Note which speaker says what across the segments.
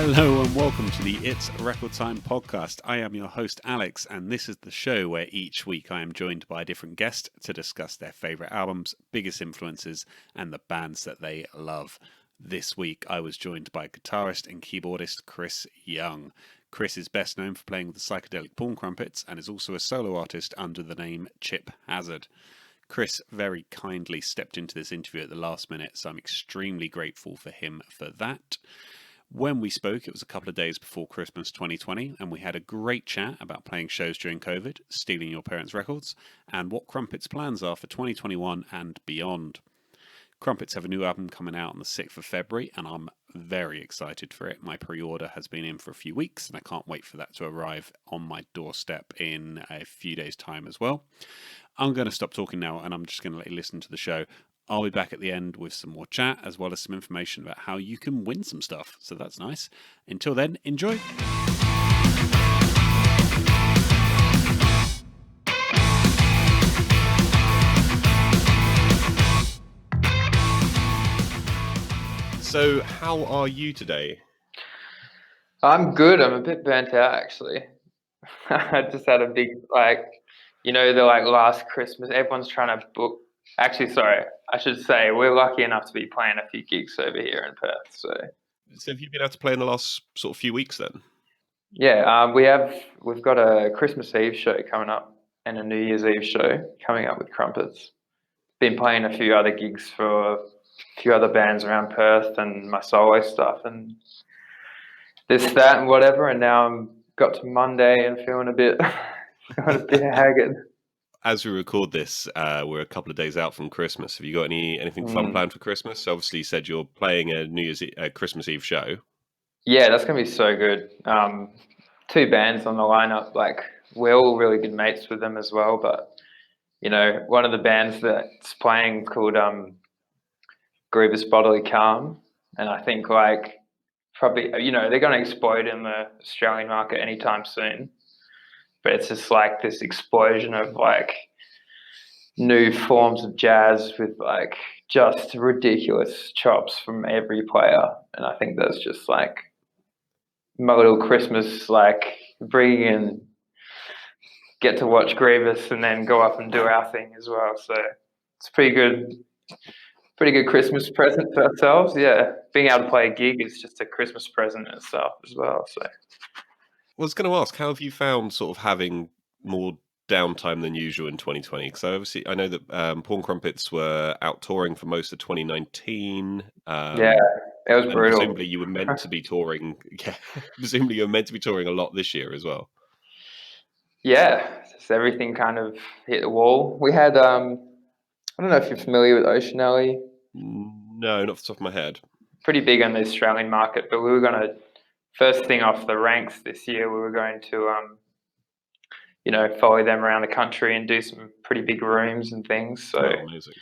Speaker 1: Hello and welcome to the It's Record Time podcast. I am your host Alex, and this is the show where each week I am joined by a different guest to discuss their favourite albums, biggest influences, and the bands that they love. This week I was joined by guitarist and keyboardist Chris Young. Chris is best known for playing with the Psychedelic Porn Crumpets and is also a solo artist under the name Chip Hazard. Chris very kindly stepped into this interview at the last minute, so I'm extremely grateful for him for that. When we spoke, it was a couple of days before Christmas 2020, and we had a great chat about playing shows during COVID, stealing your parents' records, and what Crumpets' plans are for 2021 and beyond. Crumpets have a new album coming out on the 6th of February, and I'm very excited for it. My pre-order has been in for a few weeks, and I can't wait for that to arrive on my doorstep in a few days' time as well. I'm going to stop talking now, and I'm just going to let you listen to the show. I'll be back at the end with some more chat, as well as some information about how you can win some stuff. So that's nice. Until then, enjoy. So, how are you today?
Speaker 2: I'm good. I'm a bit burnt out, actually. I just had a big, the last Christmas, everyone's trying to book. Actually, sorry, I should say we're lucky enough to be playing a few gigs over here in Perth. So
Speaker 1: have you been able to play in the last sort of few weeks then?
Speaker 2: yeah, we've got a Christmas Eve show coming up and a New Year's Eve show coming up with Crumpets. Been playing a few other gigs for a few other bands around Perth and my solo stuff and this, that, and whatever. And now I'm got to Monday and feeling a bit haggard.
Speaker 1: As we record this, we're a couple of days out from Christmas. Have you got anything fun planned for Christmas? Obviously, you said you're playing a Christmas Eve show.
Speaker 2: Yeah, that's gonna be so good. Two bands on the lineup. Like we're all really good mates with them as well. But you know, one of the bands that's playing called Grievous Bodily Calm, and I think probably they're gonna explode in the Australian market anytime soon. But it's just like this explosion of new forms of jazz with just ridiculous chops from every player. And I think that's just my little Christmas, bring in, get to watch Grievous and then go up and do our thing as well. So it's pretty good Christmas present for ourselves. Yeah, being able to play a gig is just a Christmas present in itself as well. So
Speaker 1: I was going to ask, how have you found sort of having more downtime than usual in 2020? Because obviously, I know that Porn Crumpets were out touring for most of 2019.
Speaker 2: Yeah, it was brutal.
Speaker 1: Presumably, you were meant to be touring. Yeah, presumably, you were meant to be touring a lot this year as well.
Speaker 2: Yeah, just everything kind of hit the wall. We had I don't know if you're familiar with Ocean Alley.
Speaker 1: No, not off the top of my head.
Speaker 2: Pretty big on the Australian market, but we were going to, first thing off the ranks this year, we were going to, follow them around the country and do some pretty big rooms and things. So
Speaker 1: amazing.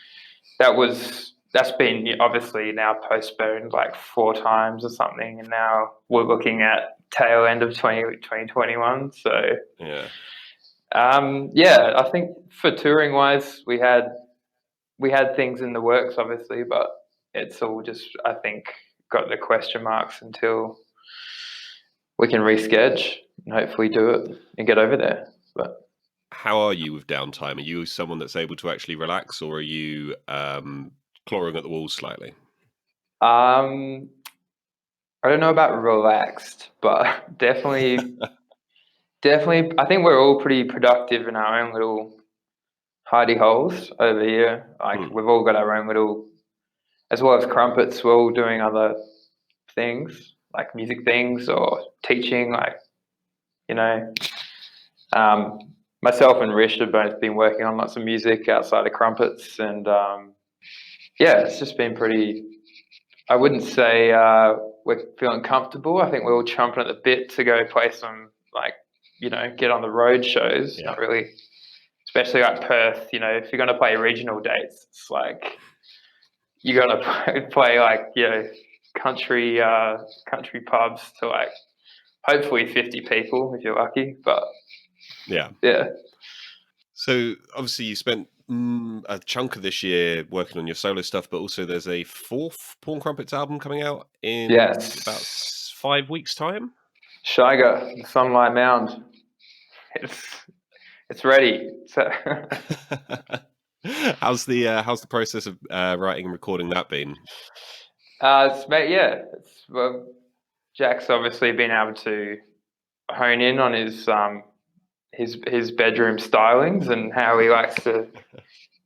Speaker 2: That's been obviously now postponed 4 times or something, and now we're looking at tail end of 2021. So
Speaker 1: yeah.
Speaker 2: I think for touring wise, we had things in the works, obviously, but it's all just, I think, got the question marks until we can reschedule and hopefully do it and get over there. But
Speaker 1: how are you with downtime? Are you someone that's able to actually relax, or are you clawing at the walls slightly?
Speaker 2: I don't know about relaxed, but definitely, I think we're all pretty productive in our own little hidey holes over here. We've all got our own little, as well as Crumpets, we're all doing other things, like music things or teaching, myself and Rish have both been working on lots of music outside of Crumpets, and it's just been pretty, I wouldn't say we're feeling comfortable. I think we're all chomping at the bit to go play some, get on the road shows. Not really, especially Perth, if you're going to play regional dates, it's you got to play country pubs to hopefully 50 people if you're lucky. But yeah.
Speaker 1: So obviously you spent a chunk of this year working on your solo stuff, but also there's a 4th Porn Crumpets album coming out in about
Speaker 3: 5 weeks' time?
Speaker 2: Shiga, the Sunlight Mound. It's ready. So
Speaker 3: How's the process of writing and recording that been?
Speaker 2: well, Jack's obviously been able to hone in on his bedroom stylings and how he likes to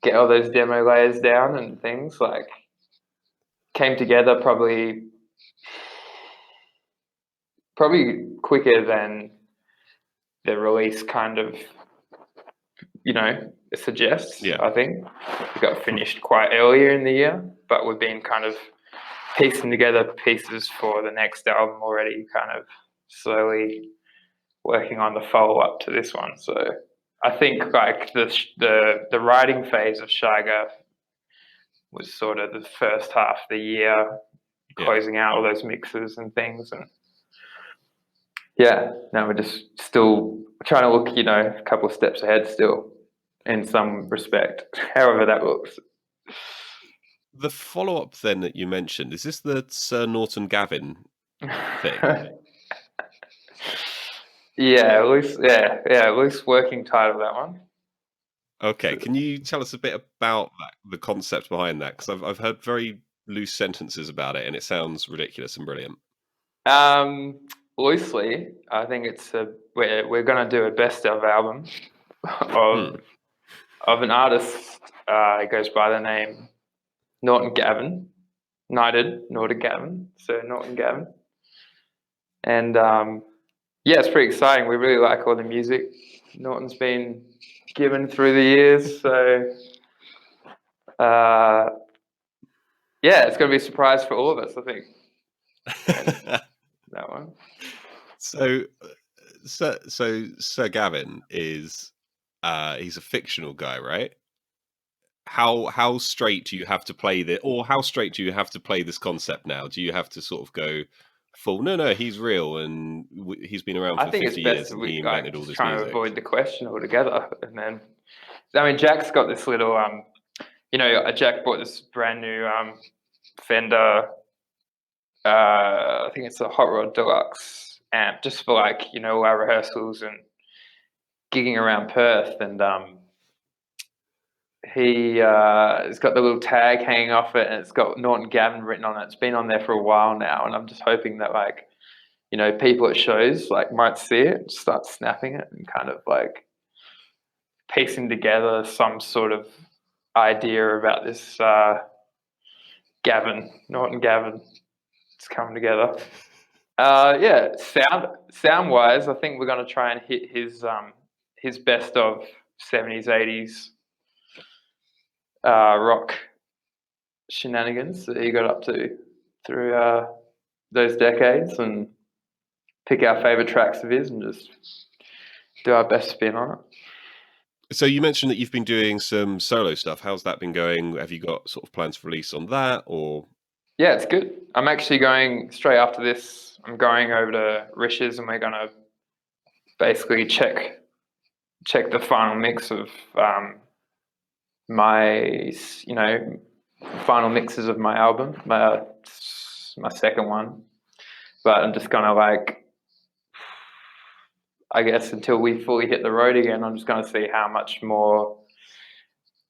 Speaker 2: get all those demo layers down and things. Like, came together probably quicker than the release kind of, suggests.
Speaker 3: Yeah.
Speaker 2: I think we got finished quite earlier in the year, but we've been kind of piecing together pieces for the next album already, kind of slowly working on the follow-up to this one. So I think like the writing phase of Shiga was sort of the first half of the year, closing out all those mixes and things. And now we're just still trying to look, a couple of steps ahead still in some respect, however that looks.
Speaker 3: The follow-up then that you mentioned, is this the Sir Norton Gavin thing?
Speaker 2: Loose working title, that one.
Speaker 3: Okay, can you tell us a bit about that, the concept behind that? Because I've heard very loose sentences about it, and it sounds ridiculous and brilliant.
Speaker 2: Loosely, I think it's we're going to do a best of album of an artist. It goes by the name Norton Gavin, Norton Gavin, Sir Norton Gavin, and it's pretty exciting. We really like all the music Norton's been given through the years, so it's going to be a surprise for all of us, I think. That one.
Speaker 3: So Sir Gavin is he's a fictional guy, right? How straight do you have to play how straight do you have to play this concept now? Do you have to sort of go full? No, he's real and he's been around for 50 years and he invented all this
Speaker 2: trying
Speaker 3: music.
Speaker 2: To avoid the question altogether, and then Jack's got this little Jack bought this brand new Fender. I think it's a Hot Rod Deluxe amp, just for our rehearsals and gigging around Perth, and he's got the little tag hanging off it, and it's got Norton Gavin written on it. It's been on there for a while now, and I'm just hoping that people at shows might see it and start snapping it and kind of piecing together some sort of idea about this Norton Gavin. It's coming together. Sound wise, I think we're going to try and hit his best of 70s, 80s rock shenanigans that he got up to through those decades, and pick our favorite tracks of his and just do our best spin on it.
Speaker 3: So you mentioned that you've been doing some solo stuff. How's that been going? Have you got sort of plans for release on that, or?
Speaker 2: Yeah, it's good. I'm actually going straight after this. I'm going over to Rish's, and we're going to basically check the final mix of my final mixes of my album, my second one. But I'm just gonna I guess until we fully hit the road again, I'm just gonna see how much more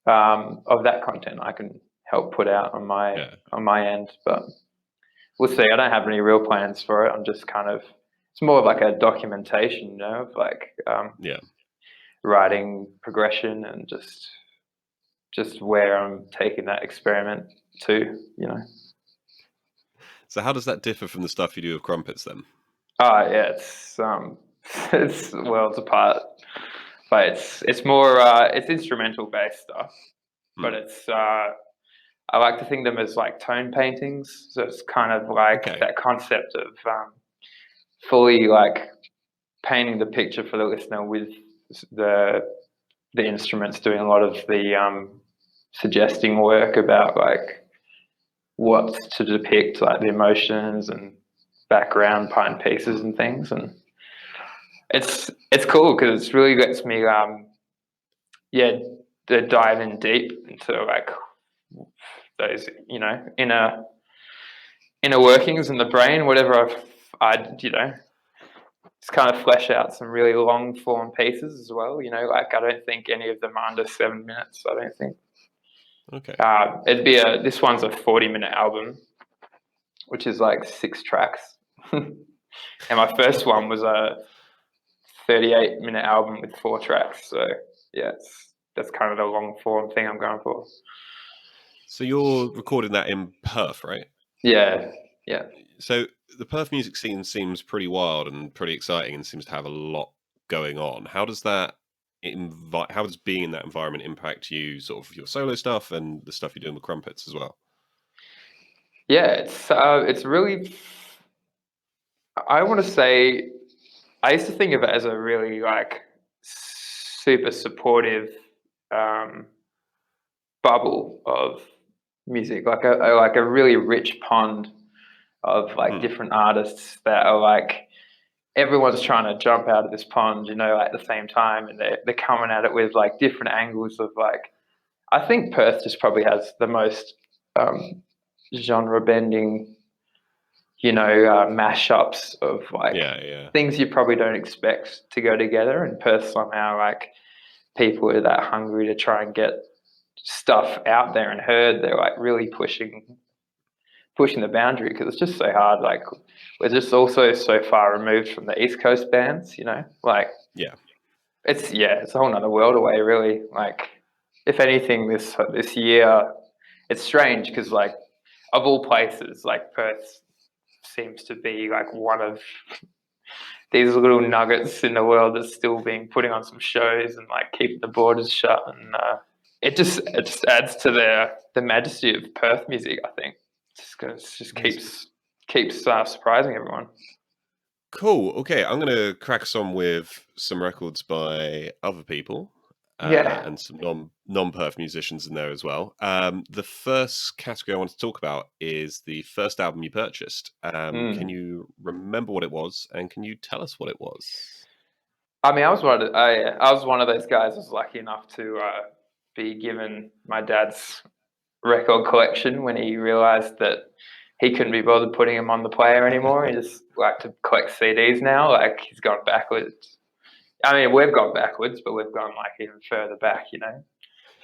Speaker 2: of that content I can help put out on my end. But we'll see. I don't have any real plans for it. I'm just kind of, it's more like a documentation, of writing progression and just where I'm taking that experiment to,
Speaker 3: So how does that differ from the stuff you do with Crumpets then?
Speaker 2: It's worlds apart, but it's more it's instrumental based stuff, but it's I like to think them as tone paintings. So it's kind of that concept of fully painting the picture for the listener with the instruments doing a lot of the suggesting work about what to depict, the emotions and background behind pieces and things. And it's cool because it really lets me to dive in deep into those inner workings in the brain, whatever I'd, just kind of flesh out some really long form pieces as well. Like I don't think any of them are under 7 minutes. I don't think.
Speaker 3: Okay.
Speaker 2: This one's a 40-minute album, which is like 6 tracks. And my first one was a 38-minute album with 4 tracks. So yeah, that's kind of the long form thing I'm going for.
Speaker 3: So you're recording that in Perth, right?
Speaker 2: Yeah.
Speaker 3: So the Perth music scene seems pretty wild and pretty exciting, and seems to have a lot going on. How does being in that environment impact you, sort of your solo stuff and the stuff you're doing with Crumpets as well?
Speaker 2: Yeah, it's really. I want to say, I used to think of it as a really like super supportive bubble of music, like a really rich pond of like different artists that are like, everyone's trying to jump out of this pond, at the same time, and they're coming at it with like different angles of like. I think Perth just probably has the most genre bending, mashups of like things you probably don't expect to go together. And Perth somehow, like, people are that hungry to try and get stuff out there and heard. They're like really pushing the boundary, because it's just so hard. Like, we're just also so far removed from the East Coast bands, like it's a whole nother world away, really. Like, if anything, this year, it's strange because, like, of all places, like, Perth seems to be like one of these little nuggets in the world that's still putting on some shows and like keeping the borders shut, and it just adds to the majesty of Perth music. I think it just keeps surprising everyone.
Speaker 3: Cool. Okay, I'm going to crack us on with some records by other people. And some non-Perth musicians in there as well. The first category I want to talk about is the first album you purchased. Can you remember what it was, and can you tell us what it was?
Speaker 2: I mean, I was one of those guys who was lucky enough to be given my dad's record collection when he realised that he couldn't be bothered putting them on the player anymore. He just liked to collect CDs now. Like, he's gone backwards. I mean, we've gone backwards, but we've gone like even further back,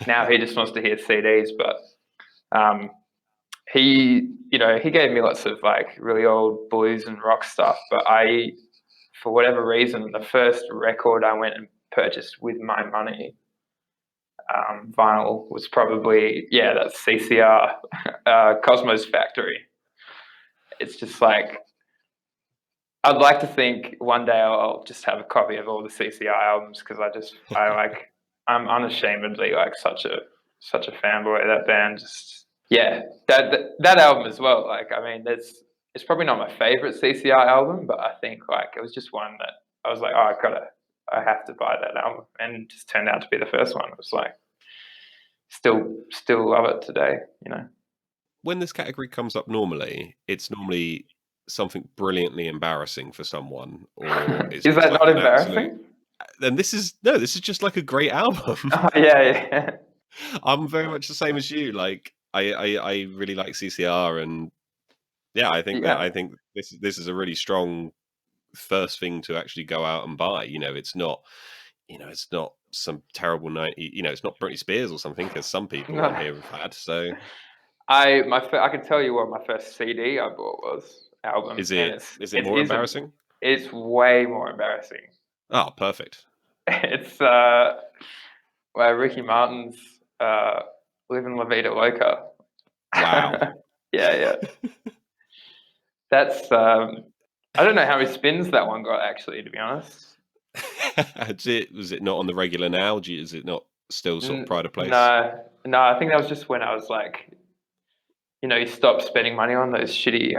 Speaker 2: Now he just wants to hear CDs, but he gave me lots of like really old blues and rock stuff. But for whatever reason, the first record I went and purchased with my money, vinyl, was probably, that's CCR, Cosmo's Factory. It's just like, I'd like to think one day I'll just have a copy of all the CCR albums, because I'm unashamedly like such a fanboy of that band. Just that album as well. Like, I mean, it's probably not my favorite CCR album, but I think like it was just one that I was like, oh, I have to buy that album, and it just turned out to be the first one. It was like, still love it today.
Speaker 3: When this category comes up, normally it's something brilliantly embarrassing for someone, or
Speaker 2: is that not embarrassing?
Speaker 3: Then this is just like a great album.
Speaker 2: Yeah.
Speaker 3: I'm very much the same as you. Like, I really like CCR, and I think this is a really strong first thing to actually go out and buy. It's not some terrible night. It's not Britney Spears or something, because some people on here have had. So
Speaker 2: I can tell you what my first CD I bought was. Album.
Speaker 3: Is it more embarrassing?
Speaker 2: It's way more embarrassing.
Speaker 3: Oh, perfect.
Speaker 2: It's Ricky Martin's "Livin' La Vida Loca."
Speaker 3: Wow.
Speaker 2: Yeah. That's I don't know how many spins that one got, actually, to be honest.
Speaker 3: Was it not on the regular now? Is it not still sort of pride of place?
Speaker 2: No. I think that was just when I was like, you stop spending money on those shitty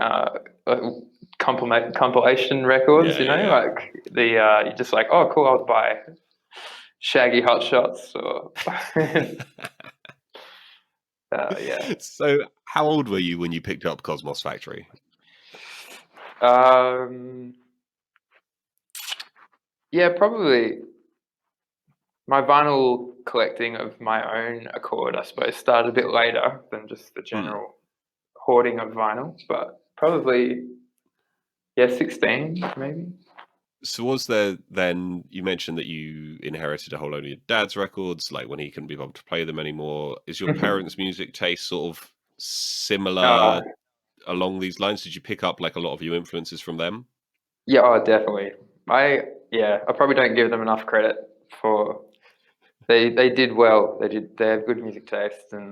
Speaker 2: compilation records, like you're just like, oh, cool, I'll buy Shaggy Hot Shots or
Speaker 3: So how old were you when you picked up Cosmos Factory?
Speaker 2: Probably my vinyl collecting of my own accord, I suppose, started a bit later than just the general hoarding of vinyl, but probably Yeah, 16 maybe.
Speaker 3: So was there then, you mentioned that you inherited a whole load of your dad's records, like when he couldn't be able to play them anymore. Is your parents' music taste sort of
Speaker 2: uh,
Speaker 3: similar along these lines? Did you pick up like a lot of your influences from them?
Speaker 2: yeah, oh, definitely. I probably don't give them enough credit for they did well. They have good music taste, and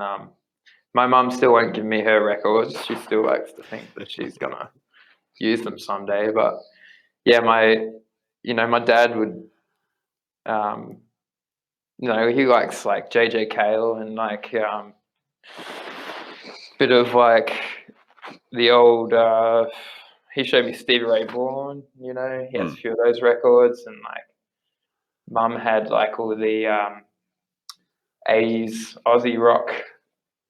Speaker 2: my mum still won't give me her records. She still likes to think that she's gonna use them someday. But yeah, my dad would, um, he likes like JJ Cale and like bit of like the old. He showed me Stevie Ray Vaughan. He has a few of those records, and like mum had like all the 80s Aussie rock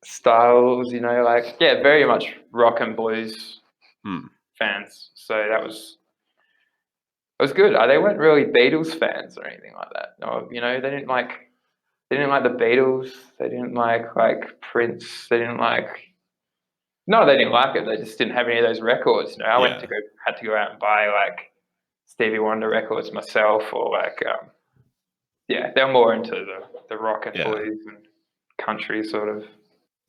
Speaker 2: styles. Like yeah, very much rock and blues fans. So it was good. They weren't really Beatles fans or anything like that. No, they didn't like the Beatles. They didn't like Prince. No, they didn't like it. They just didn't have any of those records. I
Speaker 3: Yeah.
Speaker 2: had to go out and buy like Stevie Wonder records myself, or like they were more into the rock and
Speaker 3: Yeah.
Speaker 2: blues and country sort of.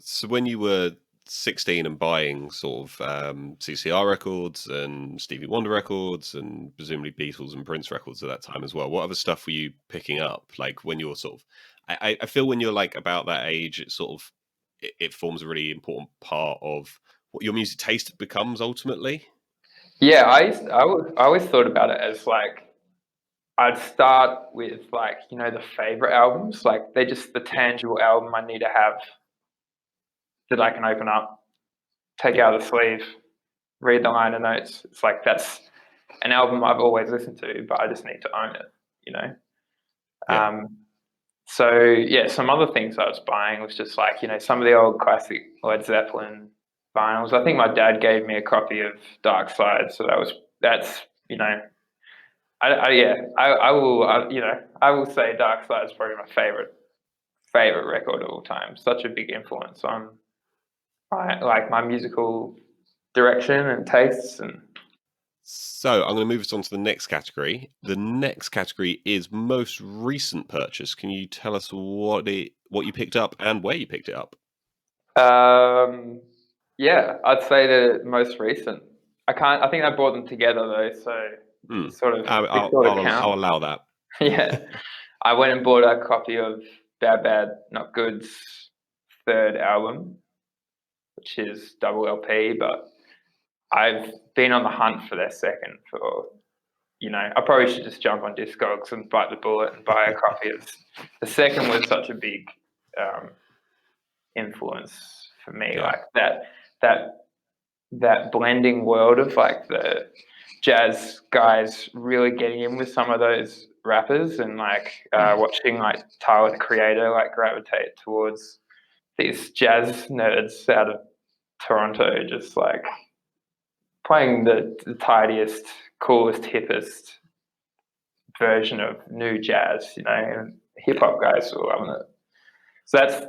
Speaker 3: So when you were 16 and buying sort of CCR records and Stevie Wonder records and presumably Beatles and Prince records at that time as well, what other stuff were you picking up? Like when you're sort of, I feel when you're like about that age, it sort of, it forms a really important part of what your music taste becomes ultimately.
Speaker 2: Yeah, I always thought about it as like I'd start with like the favorite albums, like they're just the tangible album I need to have that I can open up, take
Speaker 3: Yeah.
Speaker 2: out the sleeve, read the liner notes. It's like that's an album I've always listened to, but I just need to own it.
Speaker 3: Yeah.
Speaker 2: So yeah, some other things I was buying was just like some of the old classic Led Zeppelin vinyls. I think my dad gave me a copy of Dark Side, so that's I will say Dark Side is probably my favorite record of all time. Such a big influence on my musical direction and tastes. And
Speaker 3: So I'm going to move us on to the next category. The next category is most recent purchase. Can you tell us what you picked up and where you picked it up?
Speaker 2: yeah, I'd say the most recent. I think I bought them together though, so it sort of
Speaker 3: I'll
Speaker 2: counts.
Speaker 3: allow that.
Speaker 2: Yeah, I went and bought a copy of Bad Bad Not Good's third album, which is double LP, but I've been on the hunt for their second for, I probably should just jump on Discogs and bite the bullet and buy a copy of the second was such a big influence for me.
Speaker 3: Yeah.
Speaker 2: Like that blending world of like the jazz guys really getting in with some of those rappers, and like watching like Tyler the Creator like gravitate towards these jazz nerds out of Toronto, just like playing the tidiest, coolest, hippest version of new jazz, and hip hop guys were loving it. So that's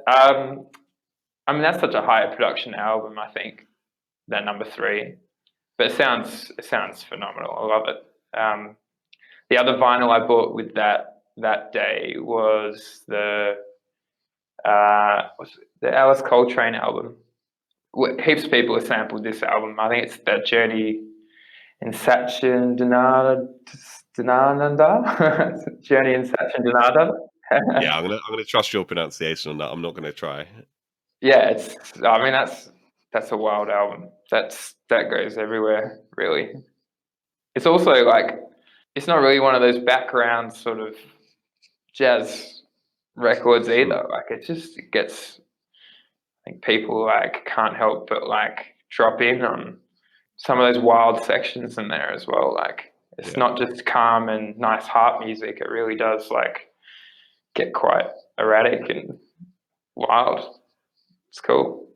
Speaker 2: such a higher production album, I think, than number three. But it sounds phenomenal. I love it. The other vinyl I bought with that day was the Alice Coltrane album. Heaps of people have sampled this album. I think it's that Journey in Sachin Dinananda. Journey in Sachin Dinananda.
Speaker 3: Yeah, I'm gonna trust your pronunciation on that. I'm not gonna try.
Speaker 2: Yeah, that's a wild album. That goes everywhere, really. It's also like it's not really one of those background sort of jazz records either. Like it gets I think people like can't help but like drop in on some of those wild sections in there as well. Like it's not just calm and nice harp music. It really does like get quite erratic and wild. It's cool.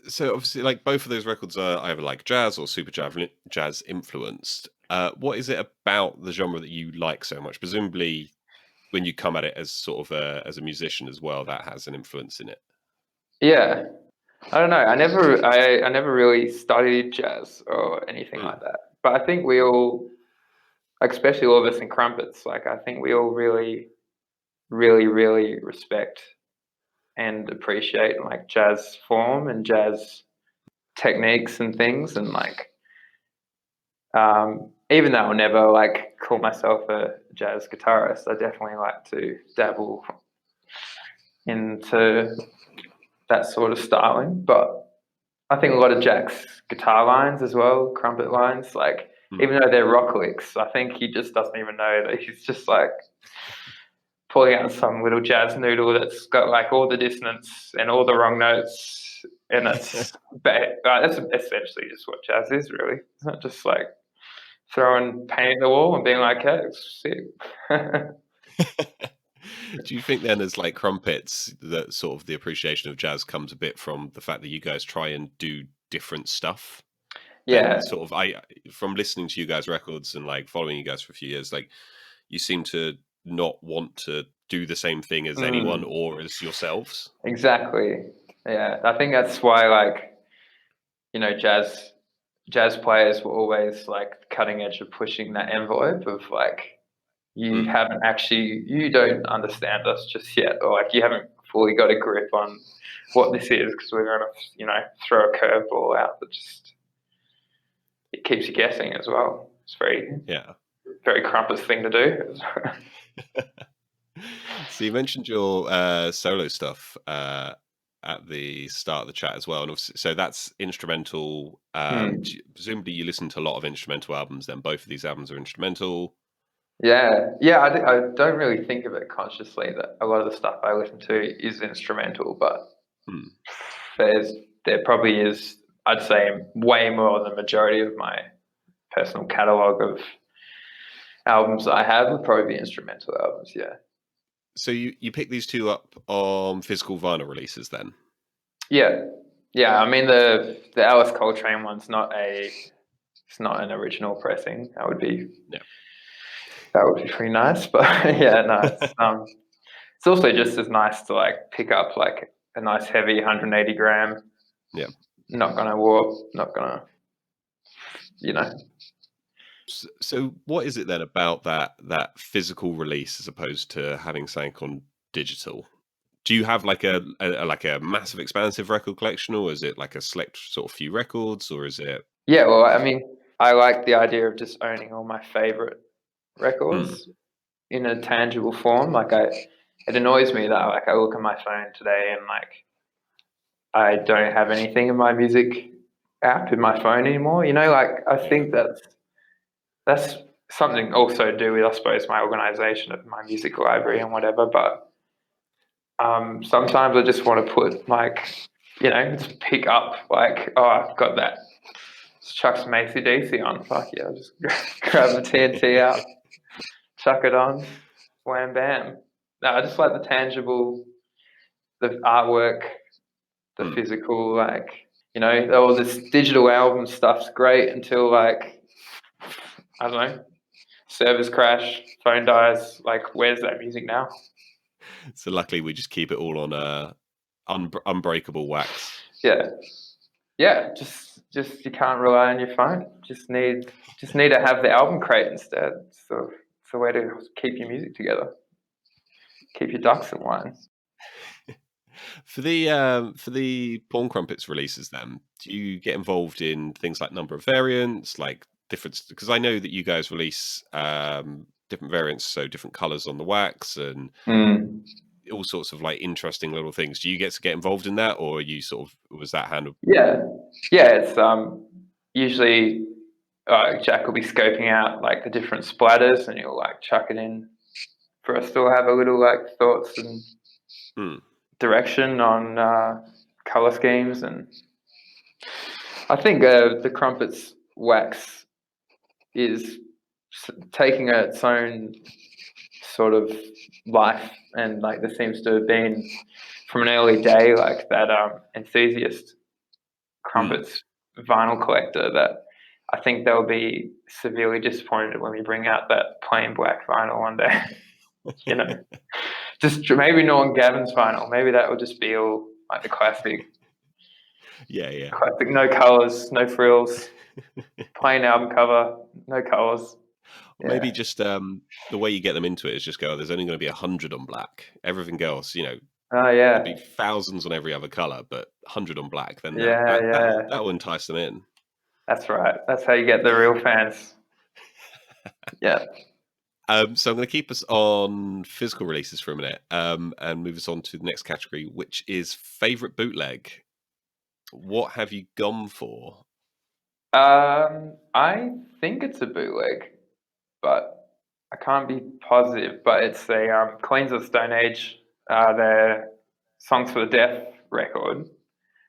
Speaker 3: So obviously, like both of those records are either like jazz or super jazz influenced. What is it about the genre that you like so much? Presumably, when you come at it as sort of as a musician as well, that has an influence in it.
Speaker 2: Yeah, I don't know. I never really studied jazz or anything like that. But I think we all, like, especially all of us in Crumpets, like I think we all really, really, really respect and appreciate like jazz form and jazz techniques and things, and like even though I'll never like call myself a jazz guitarist, I definitely like to dabble into that sort of styling. But I think a lot of Jack's guitar lines as well, Crumpet lines, like even though they're rock licks, I think he just doesn't even know that he's just like pulling out some little jazz noodle that's got like all the dissonance and all the wrong notes, and that's that's essentially just what jazz is, really. It's not just like throwing paint at the wall and being like, "Hey, it's sick."
Speaker 3: Do you think then, as like Crumpets, that sort of the appreciation of jazz comes a bit from the fact that you guys try and do different stuff?
Speaker 2: Yeah,
Speaker 3: Sort of, from listening to you guys' records and like following you guys for a few years, like you seem to not want to do the same thing as anyone or as yourselves.
Speaker 2: Exactly. Yeah, I think that's why, like, you know, jazz players were always like cutting edge of pushing that envelope of like, you don't understand us just yet, or like you haven't fully got a grip on what this is, because we're gonna, you know, throw a curveball out that just, it keeps you guessing as well. It's very Crumpets thing to do.
Speaker 3: So you mentioned your solo stuff at the start of the chat as well, and so that's instrumental. Presumably, you listen to a lot of instrumental albums. Then both of these albums are instrumental.
Speaker 2: Yeah. I don't really think of it consciously that a lot of the stuff I listen to is instrumental, but there probably is, I'd say, way more than the majority of my personal catalogue of albums that I have would probably be instrumental albums. Yeah.
Speaker 3: So you pick these two up on physical vinyl releases then?
Speaker 2: Yeah. I mean, the Alice Coltrane one's it's not an original pressing. That would be pretty nice. But yeah, no, it's also just as nice to like pick up like a nice heavy 180 gram.
Speaker 3: Yeah.
Speaker 2: Not gonna warp. Not gonna, you know.
Speaker 3: So what is it then about that physical release as opposed to having something on digital? Do you have like a massive expansive record collection, or is it like a select sort of few records, or is it?
Speaker 2: Yeah, well, I mean, I like the idea of just owning all my favorite records in a tangible form. Like it annoys me that like I look at my phone today and like I don't have anything in my music app in my phone anymore. You know, like I think that's something also to do with, I suppose, my organization of my music library and whatever. But sometimes I just want to put like, you know, just pick up like, oh, I've got that. Just chuck some AC/DC on. Fuck yeah, I'll just grab the TNT out, chuck it on, wham bam. No, I just like the tangible, the artwork, the physical, like, you know, all this digital album stuff's great until like, I don't know, servers crash, phone dies. Like, where's that music now?
Speaker 3: So luckily, we just keep it all on unbreakable wax.
Speaker 2: Yeah. Just you can't rely on your phone. Just need to have the album crate instead. So it's a way to keep your music together, keep your ducks in line.
Speaker 3: For the Porn Crumpets releases, then, do you get involved in things like number of variants, like different? Because I know that you guys release different variants, so different colors on the wax and all sorts of like interesting little things. Do you get to get involved in that, or you sort of was that handled?
Speaker 2: Yeah. It's usually Jack will be scoping out like the different splatters, and he'll like chuck it in for us to have a little like thoughts and direction on color schemes. And I think the Crumpets wax is taking its own sort of life, and like there seems to have been from an early day like that enthusiast Crumpets vinyl collector that I think they'll be severely disappointed when we bring out that plain black vinyl one day. You know, just maybe Norm Gavin's vinyl. Maybe that will just be all like the classic.
Speaker 3: Yeah.
Speaker 2: Classic, no colors, no frills. Plain album cover, no colours.
Speaker 3: Maybe
Speaker 2: Yeah.
Speaker 3: just the way you get them into it is just go, there's only going to be 100 on black. Everything else,
Speaker 2: Oh
Speaker 3: there'll
Speaker 2: yeah.
Speaker 3: be thousands on every other color, but 100 on black. Then
Speaker 2: Yeah, yeah.
Speaker 3: that'll entice them in.
Speaker 2: That's right. That's how you get the real fans. Yeah.
Speaker 3: So I'm going to keep us on physical releases for a minute, and move us on to the next category, which is favorite bootleg. What have you gone for?
Speaker 2: I think it's a bootleg, but I can't be positive. But it's the Queens of the Stone Age, their Songs for the Deaf record.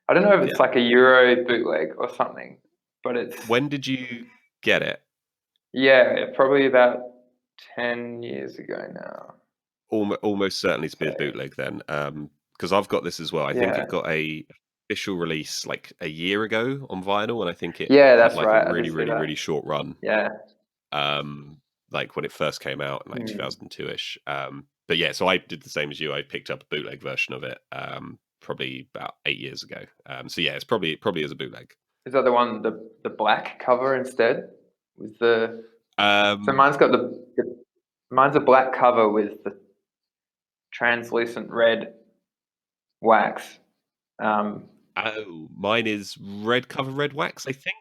Speaker 2: I don't know if it's like a Euro bootleg or something, but it's
Speaker 3: When did you get it?
Speaker 2: probably about 10 years ago now.
Speaker 3: Almost certainly to be a bootleg then, because I've got this as well. I think it got a official release like a year ago on vinyl, and I think it had
Speaker 2: that's
Speaker 3: like
Speaker 2: right.
Speaker 3: a
Speaker 2: I
Speaker 3: really,
Speaker 2: did see
Speaker 3: really,
Speaker 2: that.
Speaker 3: really short run.
Speaker 2: Yeah.
Speaker 3: Like when it first came out in like 2002-ish. But yeah, so I did the same as you. I picked up a bootleg version of it probably about 8 years ago. So yeah, it's probably is a bootleg.
Speaker 2: Is that the one, the black cover instead? With the so
Speaker 3: Um,
Speaker 2: mine's got mine's a black cover with the translucent red wax.
Speaker 3: Mine is red cover, red wax, I think.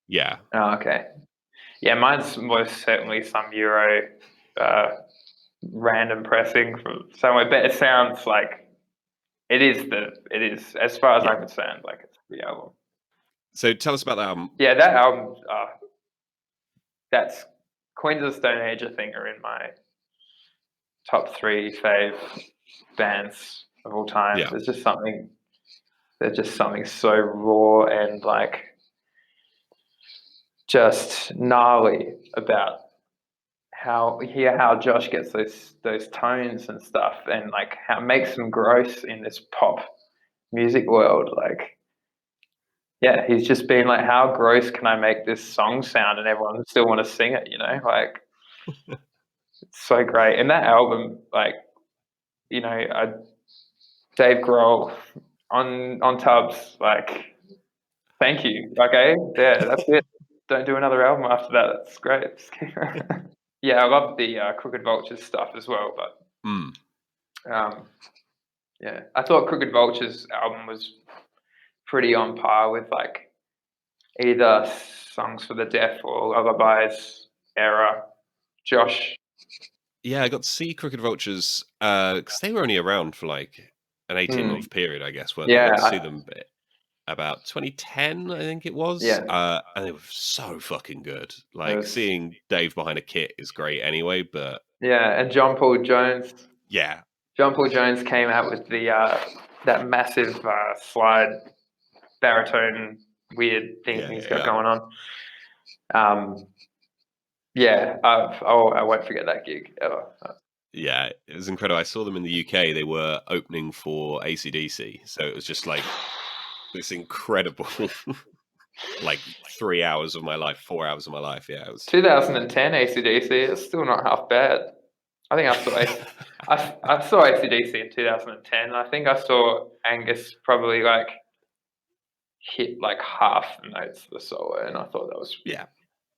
Speaker 3: Yeah.
Speaker 2: Oh, okay. Yeah, mine's most certainly some Euro random pressing from somewhere, but it sounds like it is as far as I'm concerned, like it's the album.
Speaker 3: So tell us about that album.
Speaker 2: Yeah, that album. That's Queens of the Stone Age. I think are in my top 3 fave bands of all time.
Speaker 3: Yeah.
Speaker 2: There's just something so raw and like just gnarly about how Josh gets those tones and stuff, and like how it makes them gross in this pop music world. Like, yeah, he's just been like, how gross can I make this song sound and everyone still want to sing it? Like it's so great. And that album, like, Dave Grohl on Tubs, like, thank you. Okay, yeah, that's it. Don't do another album after that. That's great. Yeah, I love the Crooked Vultures stuff as well, but yeah, I thought Crooked Vultures album was pretty on par with like either Songs for the Deaf or Lullabies era. Josh.
Speaker 3: Yeah, I got to see Crooked Vultures because they were only around for like an 18-month period, I guess, weren't they? I got to see them about 2010, I think it was.
Speaker 2: Yeah.
Speaker 3: And they were so fucking good. Like seeing Dave behind a kit is great anyway, but
Speaker 2: yeah, and John Paul Jones.
Speaker 3: Yeah.
Speaker 2: John Paul Jones came out with the that massive slide baritone weird thing he's got going on. Yeah, I won't forget that gig ever.
Speaker 3: Yeah, it was incredible. I saw them in the UK. They were opening for AC/DC, so it was just like this incredible, like 3 hours of my life, 4 hours of my life. Yeah, it was
Speaker 2: 2010 AC/DC. It's still not half bad. I think I saw AC/DC in 2010. I think I saw Angus probably like hit like half the notes of the solo, and I thought that was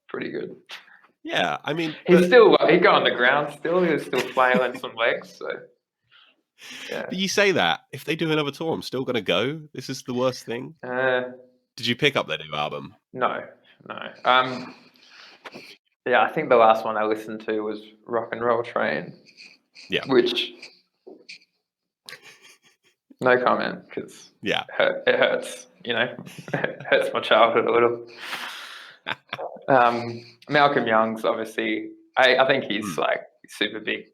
Speaker 2: pretty good.
Speaker 3: Yeah, I mean,
Speaker 2: he got on the ground still. He was still flailing some legs. So yeah.
Speaker 3: But you say that if they do another tour, I'm still gonna go. This is the worst thing. Did you pick up their new album?
Speaker 2: No. Yeah, I think the last one I listened to was Rock and Roll Train.
Speaker 3: Yeah.
Speaker 2: Which, no comment, because it hurts. It hurts my childhood a little. Malcolm Young's obviously, I think he's like super big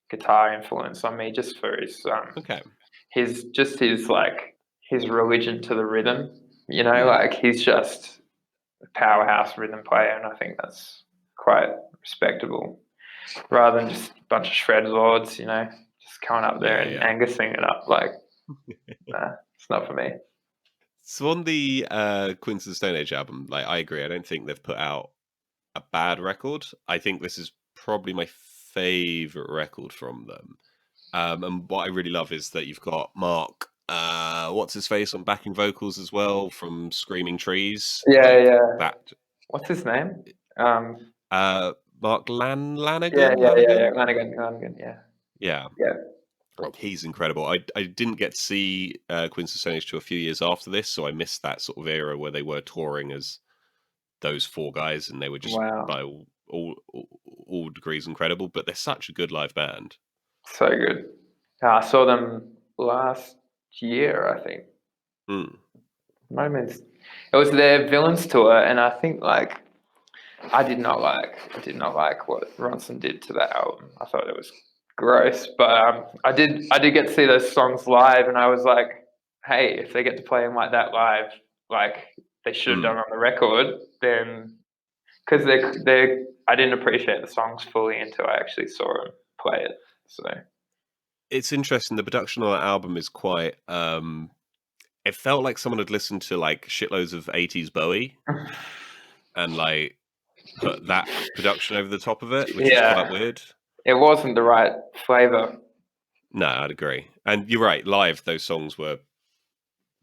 Speaker 2: guitar influence on me, just for his religion to the rhythm. Like he's just a powerhouse rhythm player, and I think that's quite respectable, rather than just a bunch of shred lords, just coming up there and Angusing it up. Like, nah, it's not for me.
Speaker 3: So on the Queens of the Stone Age album, like I agree. I don't think they've put out a bad record. I think this is probably my favorite record from them. And what I really love is that you've got Mark. what's his face on backing vocals as well from Screaming Trees.
Speaker 2: Yeah,
Speaker 3: Like
Speaker 2: yeah.
Speaker 3: that.
Speaker 2: What's his name? Um,
Speaker 3: Mark
Speaker 2: yeah,
Speaker 3: Lanigan.
Speaker 2: yeah, yeah,
Speaker 3: Lanigan.
Speaker 2: yeah. Lanigan, yeah.
Speaker 3: Yeah.
Speaker 2: Yeah.
Speaker 3: Like he's incredible. I didn't get to see Queens of Stone Age till a few years after this, so I missed that sort of era where they were touring as those four guys, and they were just
Speaker 2: Wow.
Speaker 3: by all degrees incredible. But they're such a good live band.
Speaker 2: So good. I saw them last year, I think.
Speaker 3: Mm.
Speaker 2: It was their Villains tour, and I think like I did not like what Ronson did to that album. I thought it was gross, but I did get to see those songs live, and I was like, hey, if they get to play them like that live, like they should have done on the record, then because they I didn't appreciate the songs fully until I actually saw them play it. So
Speaker 3: It's interesting. The production on that album is quite. It felt like someone had listened to like shitloads of 80s Bowie and like put that production over the top of it, which is quite
Speaker 2: yeah,
Speaker 3: weird.
Speaker 2: it wasn't the right flavor.
Speaker 3: No, I'd agree. And you're right. Live, those songs were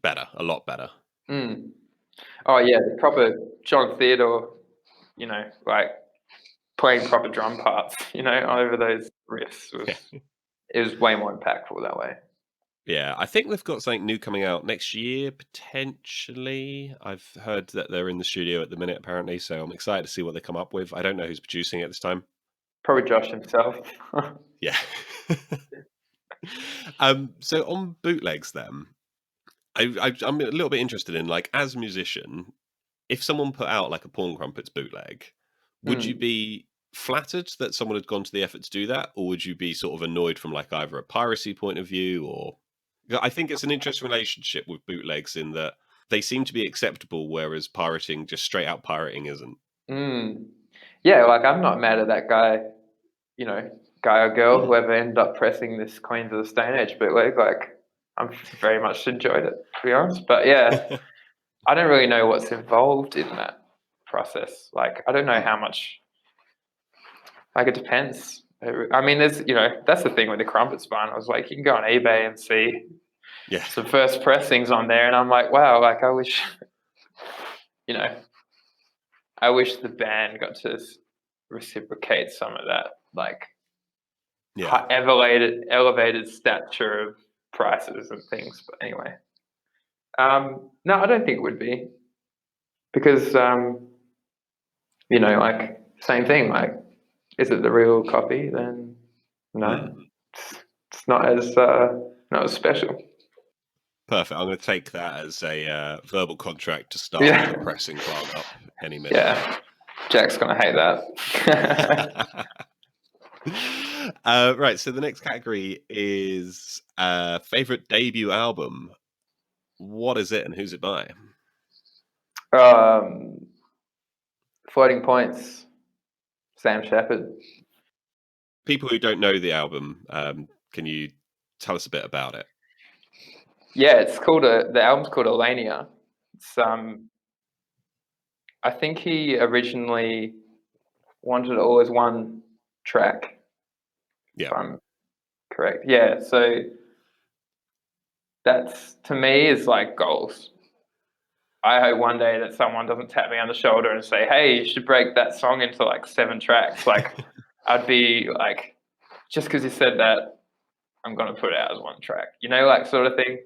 Speaker 3: better, a lot better.
Speaker 2: Mm. Oh yeah, the proper John Theodore, like playing proper drum parts, over those riffs it was way more impactful that way.
Speaker 3: Yeah, I think they've got something new coming out next year, potentially. I've heard that they're in the studio at the minute, apparently, so I'm excited to see what they come up with. I don't know who's producing it this time.
Speaker 2: Probably Josh himself.
Speaker 3: Yeah. So on bootlegs, then, I'm a little bit interested in, like, as a musician, if someone put out like a Porn Crumpets bootleg, would you
Speaker 2: Mm.
Speaker 3: be flattered that someone had gone to the effort to do that, or would you be sort of annoyed from like either a piracy point of view, or I think it's an interesting relationship with bootlegs in that they seem to be acceptable, whereas pirating, just straight out pirating, isn't.
Speaker 2: Mm. Yeah, like I'm not mad at that guy, guy or girl,
Speaker 3: Mm.
Speaker 2: whoever ended up pressing this Queens of the Stone Age bootleg. Like I'm very much enjoyed it, to be honest. But yeah, I don't really know what's involved in that process. Like I don't know how much. Like it depends. I mean, there's that's the thing with the Crumpets one. I was like, you can go on eBay and see
Speaker 3: Yeah.
Speaker 2: some first pressings on there, and I'm like, wow, like I wish, I wish the band got to reciprocate some of that, like
Speaker 3: Yeah.
Speaker 2: elevated stature of prices and things. But anyway, no, I don't think it would be because like same thing. Like, is it the real copy? Then no,
Speaker 3: Mm.
Speaker 2: it's not as special.
Speaker 3: Perfect. I'm going to take that as a verbal contract to start
Speaker 2: Yeah.
Speaker 3: the pressing plant up any minute.
Speaker 2: Yeah, Jack's gonna hate that.
Speaker 3: Right, so the next category is favorite debut album. What is it and who's it by?
Speaker 2: Floating Points, Sam Shepard.
Speaker 3: People who don't know the album, can you tell us a bit about it?
Speaker 2: Yeah, the album's called Elania. It's I think he originally wanted it all as one track.
Speaker 3: Yeah.
Speaker 2: If I'm correct. Yeah, so that's to me is like goals. I hope one day that someone doesn't tap me on the shoulder and say, "Hey, you should break that song into like 7 tracks." Like, I'd be like, just because you said that, I'm gonna put it out as one track, like sort of thing.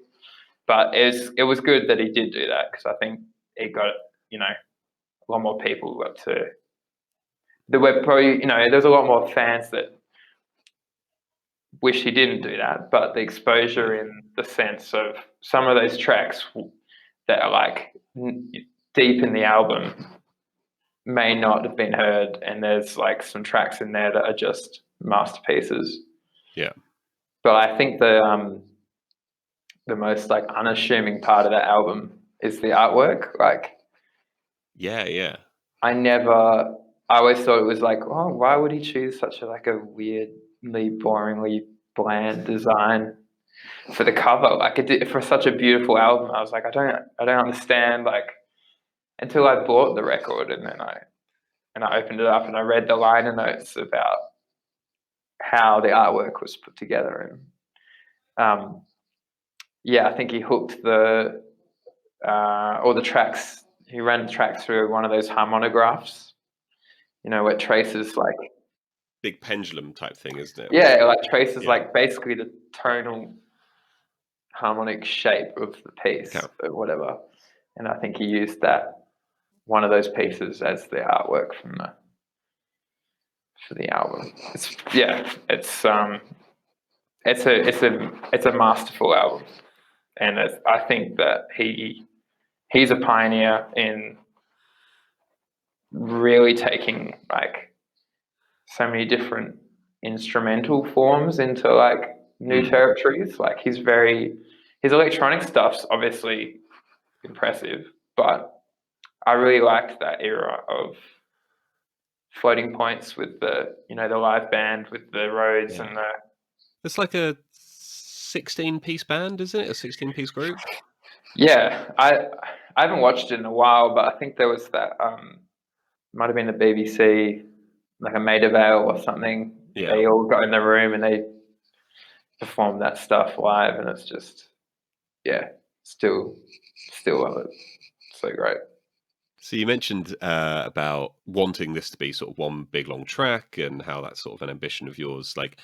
Speaker 2: But it was good that he did do that because I think it got a lot more people got to. There were probably there's a lot more fans that wish he didn't do that, but the exposure in the sense of some of those tracks that are like deep in the album may not have been heard, and there's like some tracks in there that are just masterpieces.
Speaker 3: Yeah.
Speaker 2: But I think the most like unassuming part of that album is the artwork. Like,
Speaker 3: Yeah.
Speaker 2: I always thought it was like, oh, why would he choose such a weirdly, boringly bland design for the cover? Like it did for such a beautiful album. I was like, I don't understand. Like until I bought the record and then I opened it up and I read the liner notes about how the artwork was put together and yeah, I think he hooked the all the tracks. He ran the tracks through one of those harmonographs, where it traces like,
Speaker 3: Big pendulum type thing, isn't it?
Speaker 2: yeah, it like traces
Speaker 3: Yeah.
Speaker 2: like basically the tonal harmonic shape of the piece
Speaker 3: Okay.
Speaker 2: or whatever. And I think he used that one of those pieces as the artwork for the album. It's a masterful album, and I think that he's a pioneer in really taking like so many different instrumental forms into like new territories. Like his electronic stuff's obviously impressive, but I really liked that era of floating points with the live band with the Rhodes
Speaker 3: Yeah.
Speaker 2: and the.
Speaker 3: It's like a 16-piece band, isn't it? A 16-piece group?
Speaker 2: Yeah, I haven't watched it in a while, but I think there was that might have been the BBC, like a Maida Vale or something.
Speaker 3: Yeah.
Speaker 2: They all got in the room and they performed that stuff live, and it's just, yeah, still love it. So great.
Speaker 3: So you mentioned about wanting this to be sort of one big long track and how that's sort of an ambition of yours. Like,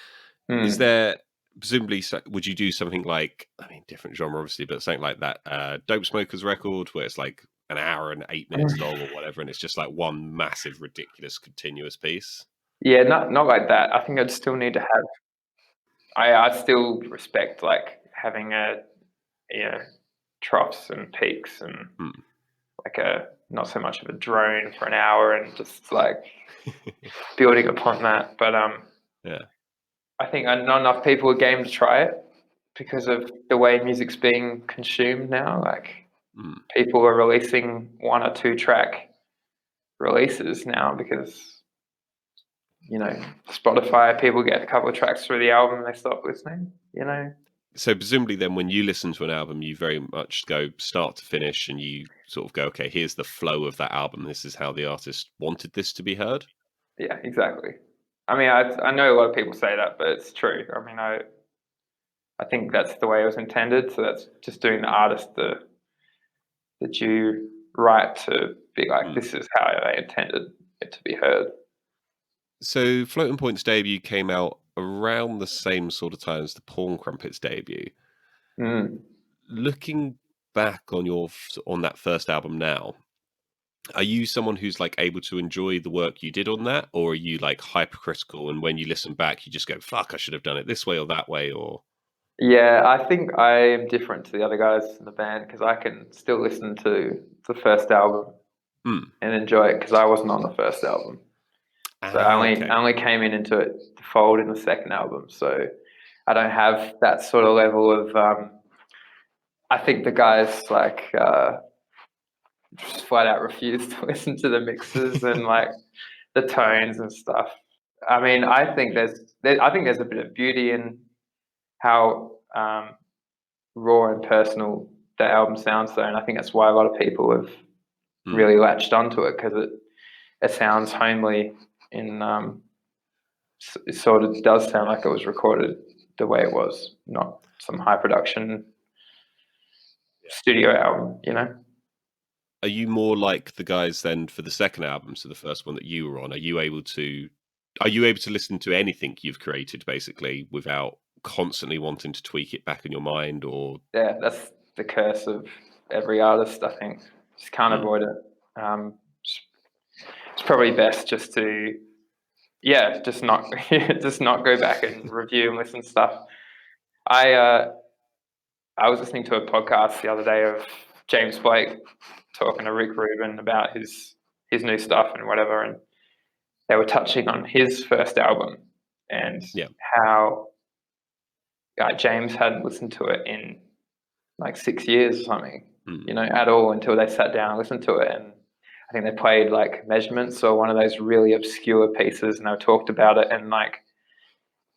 Speaker 3: is there presumably would you do something like, I mean, different genre obviously, but something like that Dope Smokers record where it's like an hour and 8 minutes long or whatever, and it's just like one massive, ridiculous, continuous piece?
Speaker 2: Yeah, not like that. I think I'd still need to have. I still respect like having troughs and peaks and like not so much of a drone for an hour and just like building upon that. But
Speaker 3: Yeah.
Speaker 2: I think not enough people are game to try it because of the way music's being consumed now. Like people are releasing 1 or 2 track releases now because Spotify, people get a couple of tracks through the album and they stop listening.
Speaker 3: So presumably then when you listen to an album, you very much go start to finish and you sort of go, okay, here's the flow of that album. This is how the artist wanted this to be heard.
Speaker 2: Yeah, exactly. I mean, I know a lot of people say that, but it's true. I mean, I think that's the way it was intended. So that's just doing the artist the due right to be like, this is how they intended it to be heard.
Speaker 3: So Floating Point's debut came out around the same sort of time as the Porn Crumpets debut. Looking back on that first album now, are you someone who's like able to enjoy the work you did on that, or are you like hypercritical and when you listen back you just go, fuck, I should have done it this way or that way? Or
Speaker 2: Yeah, I think I am different to the other guys in the band because I can still listen to the first album and enjoy it because I wasn't on the first album. So I only came into it to fold in the second album. So I don't have that sort of level of. I think the guys like just flat out refuse to listen to the mixes and like the tones and stuff. I mean, I think there's a bit of beauty in how raw and personal the album sounds though, and I think that's why a lot of people have really latched onto it because it sounds homely in it sort of does sound like it was recorded the way it was, not some high production studio album.
Speaker 3: are you more like the guys then for the second album, so the first one that you were on? Are you able to listen to anything you've created basically without constantly wanting to tweak it back in your mind? Or
Speaker 2: Yeah, that's the curse of every artist, I think. Just can't avoid it. It's probably best just to just not just not go back and review and listen to stuff. I was listening to a podcast the other day of James Blake talking to Rick Rubin about his new stuff and whatever, and they were touching on his first album and how James hadn't listened to it in like 6 years or something, at all until they sat down and listened to it. And I think they played like Measurements or one of those really obscure pieces and they talked about it. And like,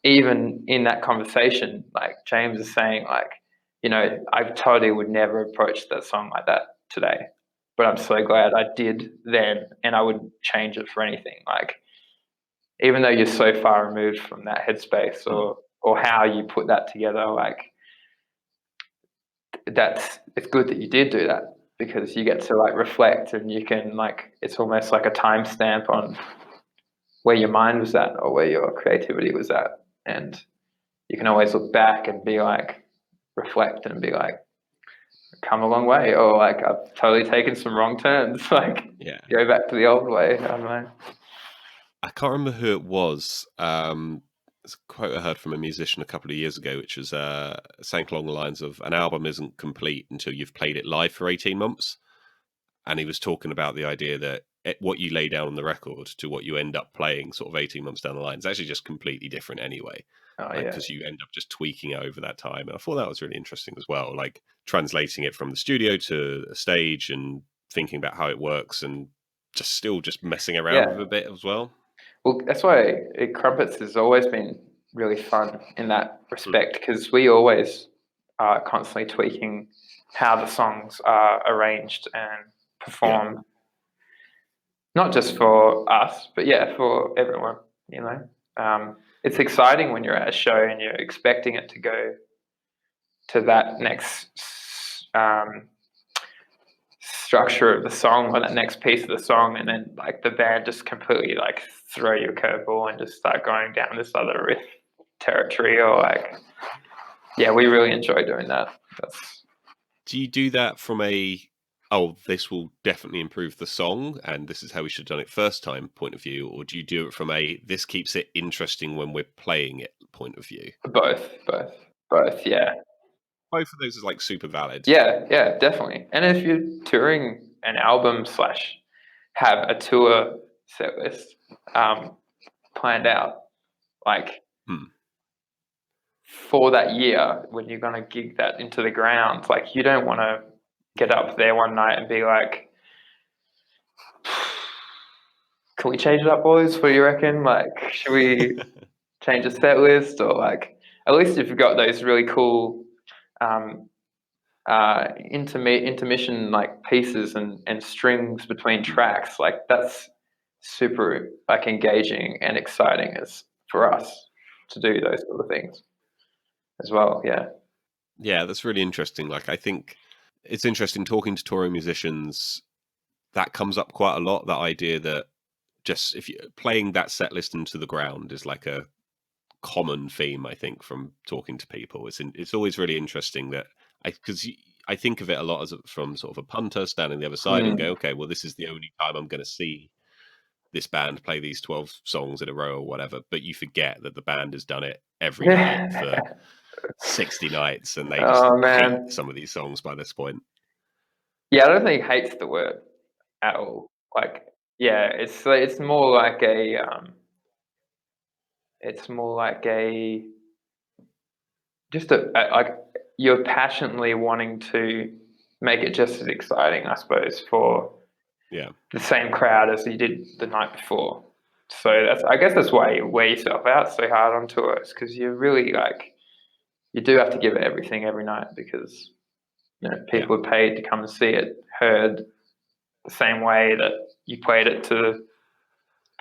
Speaker 2: even in that conversation, like James is saying like, I totally would never approach that song like that today, but I'm so glad I did then, and I wouldn't change it for anything. Like, even though you're so far removed from that headspace or how you put that together, like it's good that you did do that, because you get to like reflect, and you can like, it's almost like a timestamp on where your mind was at or where your creativity was at, and you can always look back and be like, reflect and be like, come a long way, or like, I've totally taken some wrong turns, like go back to the old way. I don't know.
Speaker 3: I can't remember who it was. It's a quote I heard from a musician a couple of years ago, which was something along the lines of, an album isn't complete until you've played it live for 18 months. And he was talking about the idea that what you lay down on the record to what you end up playing sort of 18 months down the line is actually just completely different anyway. Because you end up just tweaking it over that time. And I thought that was really interesting as well, like translating it from the studio to a stage and thinking about how it works, and just messing around with a bit as well.
Speaker 2: Well, that's why Crumpets has always been really fun in that respect, because we always are constantly tweaking how the songs are arranged and performed, not just for us, but for everyone, you know. It's exciting when you're at a show and you're expecting it to go to that next structure of the song, or that next piece of the song, and then like the band just completely like throw you a curveball and just start going down this other riff territory, or like, we really enjoy doing that.
Speaker 3: Do you do that from this will definitely improve the song and this is how we should have done it first time point of view, or do you do it from this keeps it interesting when we're playing it point of view?
Speaker 2: Both, yeah.
Speaker 3: Both of those is like super valid.
Speaker 2: Yeah, definitely. And if you're touring an album / have a tour set list planned out, like for that year, when you're going to gig that into the ground, like you don't want to get up there one night and be like, can we change it up, boys? What do you reckon? Like, should we change the set list? Or like, at least if you've got those really cool intermission like pieces and strings between tracks, like that's super like engaging and exciting as for us to do those sort of things as well. Yeah,
Speaker 3: that's really interesting. Like, I think it's interesting talking to touring musicians. That comes up quite a lot, that idea that just if you're playing that set list into the ground is like a common theme, I think, from talking to people. It's always really interesting that because I think of it a lot as from sort of a punter standing the other side and go, okay, well, this is the only time I'm going to see this band play these 12 songs in a row or whatever. But you forget that the band has done it every night for 60 nights, and they just hate some of these songs by this point.
Speaker 2: Yeah, I don't think hate's the word at all. Like, it's more like like you're passionately wanting to make it just as exciting, I suppose, for the same crowd as you did the night before. So I guess that's why you wear yourself out so hard on tours, because you really you do have to give it everything every night, because people are paid to come and see it heard the same way that you played it to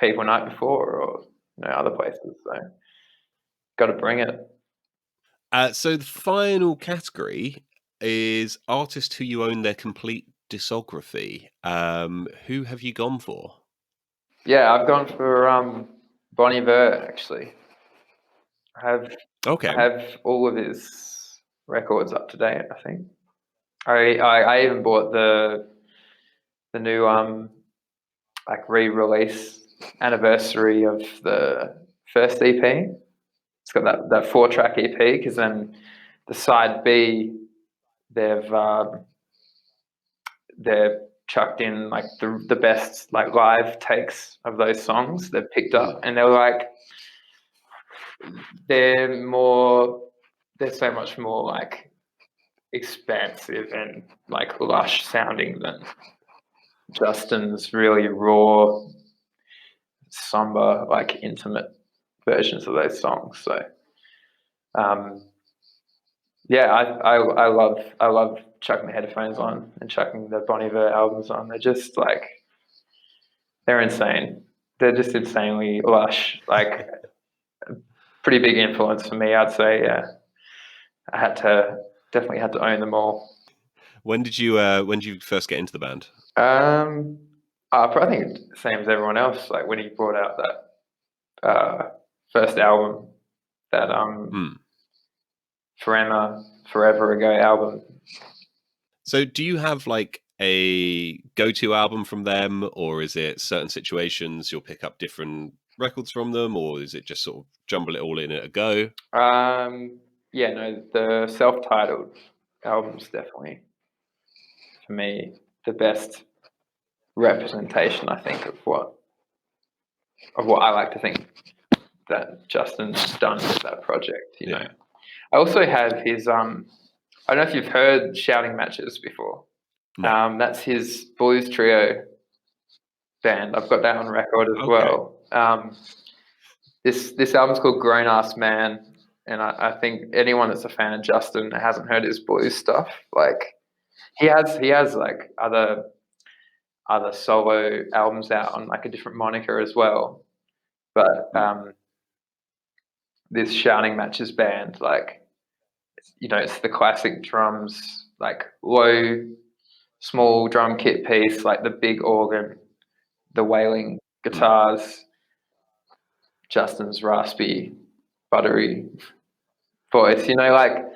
Speaker 2: people night before, or other places. So got to bring it.
Speaker 3: So the final category is artist who you own their complete discography. Who have you gone for?
Speaker 2: Yeah, I've gone for Bon Iver, actually. I have all of his records up to date, I think. I even bought the new like re-release anniversary of the first EP. It's got that 4-track EP, because then the side B, they've chucked in like the best like live takes of those songs they've picked up, and they're so much more like expansive and like lush sounding than Justin's really raw, somber, like intimate versions of those songs. So I love chucking the headphones on and chucking the Bon Iver albums on. They're just like, they're insane. They're just insanely lush. Like, a pretty big influence for me, I'd say. Yeah, I definitely had to own them all.
Speaker 3: When did you first get into the band?
Speaker 2: I think same as everyone else. Like when he brought out that first album, that forever ago album.
Speaker 3: So do you have like a go-to album from them, or is it certain situations you'll pick up different records from them, or is it just sort of jumble it all in at a go?
Speaker 2: Yeah, no, the self-titled album's definitely for me the best representation, I think, of what I like to think that Justin's done with that project. You know, I also have his I don't know if you've heard Shouting Matches before.
Speaker 3: No.
Speaker 2: That's his blues trio band. I've got that on record as well. This album's called Grown Ass Man, and I think anyone that's a fan of Justin that hasn't heard his blues stuff, like he has like other solo albums out on like a different moniker as well. But this Shouting Matches band, like, you know, it's the classic drums, like low, small drum kit piece, like the big organ, the wailing guitars, Justin's raspy, buttery voice. You know, like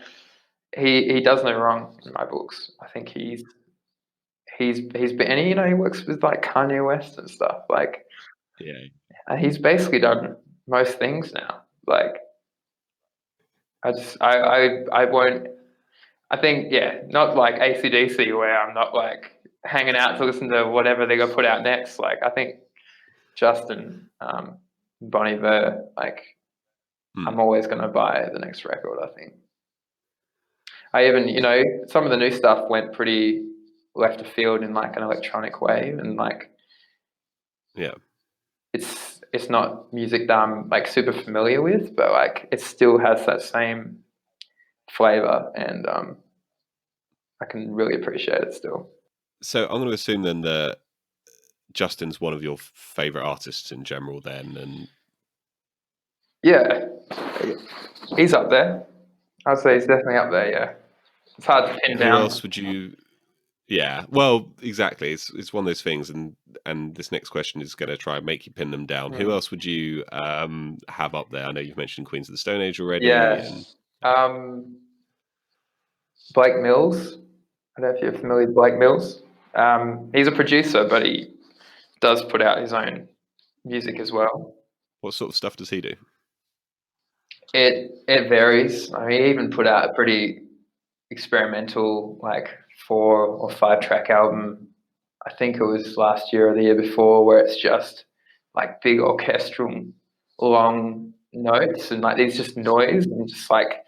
Speaker 2: he does no wrong in my books. I think he's been, and you know, he works with like Kanye West and stuff. Like, he's basically done most things now. Like, I won't. I think, not like AC/DC where I'm not like hanging out to listen to whatever they're gonna put out next. Like, I think Justin, Bon Iver, like, I'm always gonna buy the next record. I think. I even, you know, some of the new stuff went pretty left of field in like an electronic way, and like, it's not music that I'm like super familiar with, but like it still has that same flavor, and I can really appreciate it still.
Speaker 3: So I'm going to assume then that Justin's one of your favorite artists in general then, and
Speaker 2: yeah, he's up there. I'd say he's definitely up there. Yeah, it's hard to pin down.
Speaker 3: Who else would you? Yeah, well, exactly. It's one of those things, and this next question is going to try and make you pin them down. Who else would you have up there? I know you've mentioned Queens of the Stone Age already.
Speaker 2: Yeah, Blake Mills. I don't know if you're familiar with Blake Mills. He's a producer, but he does put out his own music as well.
Speaker 3: What sort of stuff does he do?
Speaker 2: It varies. I mean, he even put out a pretty experimental, like 4 or 5 track album. I think it was last year or the year before, where it's just like big orchestral, long notes and like there's just noise and just like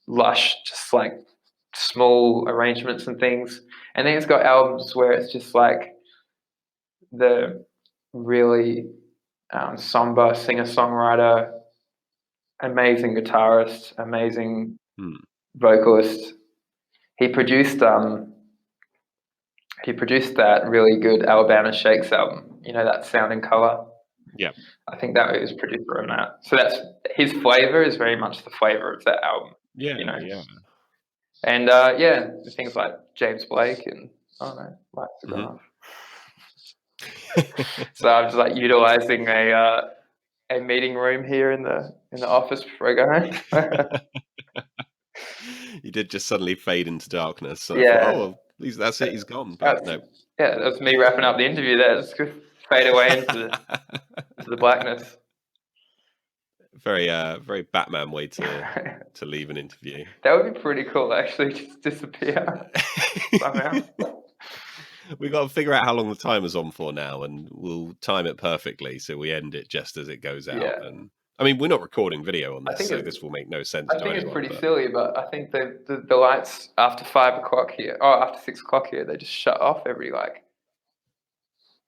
Speaker 2: lush, just like small arrangements and things. And then it's got albums where it's just like the really somber singer-songwriter, amazing guitarist, amazing vocalist. He produced that really good Alabama Shakes album. You know, that Sound and Color.
Speaker 3: Yeah,
Speaker 2: I think that was producer on that. So that's his flavor is very much the flavor of that album.
Speaker 3: Yeah,
Speaker 2: you know?
Speaker 3: yeah.
Speaker 2: And things like James Blake and I don't know, Lights Are Gone Off. So I'm just like utilizing a meeting room here in the office before I go home.
Speaker 3: You did just suddenly fade into darkness. So
Speaker 2: Yeah.
Speaker 3: I thought, oh, well, that's it. He's gone. But no.
Speaker 2: Yeah, that's me wrapping up the interview there. Just fade away into the blackness.
Speaker 3: Very, very Batman way to leave an interview.
Speaker 2: That would be pretty cool, actually. Just disappear somehow.
Speaker 3: We got to figure out how long the timer's on for now, and we'll time it perfectly so we end it just as it goes out.
Speaker 2: Yeah.
Speaker 3: And I mean, we're not recording video on this, so this will make no sense.
Speaker 2: I think it's pretty silly, but I think the lights after 5 o'clock here, after 6 o'clock here, they just shut off every like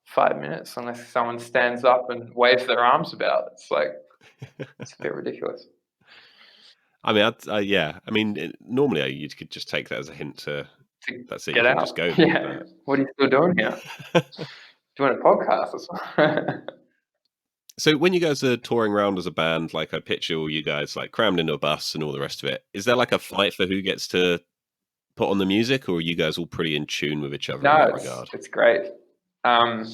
Speaker 2: 5 minutes unless someone stands up and waves their arms about. It's like it's a bit ridiculous.
Speaker 3: I mean, yeah. I mean, normally you could just take that as a hint to that's it.
Speaker 2: Get
Speaker 3: you
Speaker 2: out.
Speaker 3: Can just go.
Speaker 2: Yeah. But... What are you still doing here? Doing a podcast or something?
Speaker 3: So when you guys are touring around as a band, like I picture all you guys like crammed into a bus and all the rest of it, is there like a fight for who gets to put on the music, or are you guys all pretty in tune with each other in
Speaker 2: No,
Speaker 3: that regard?
Speaker 2: it's great. I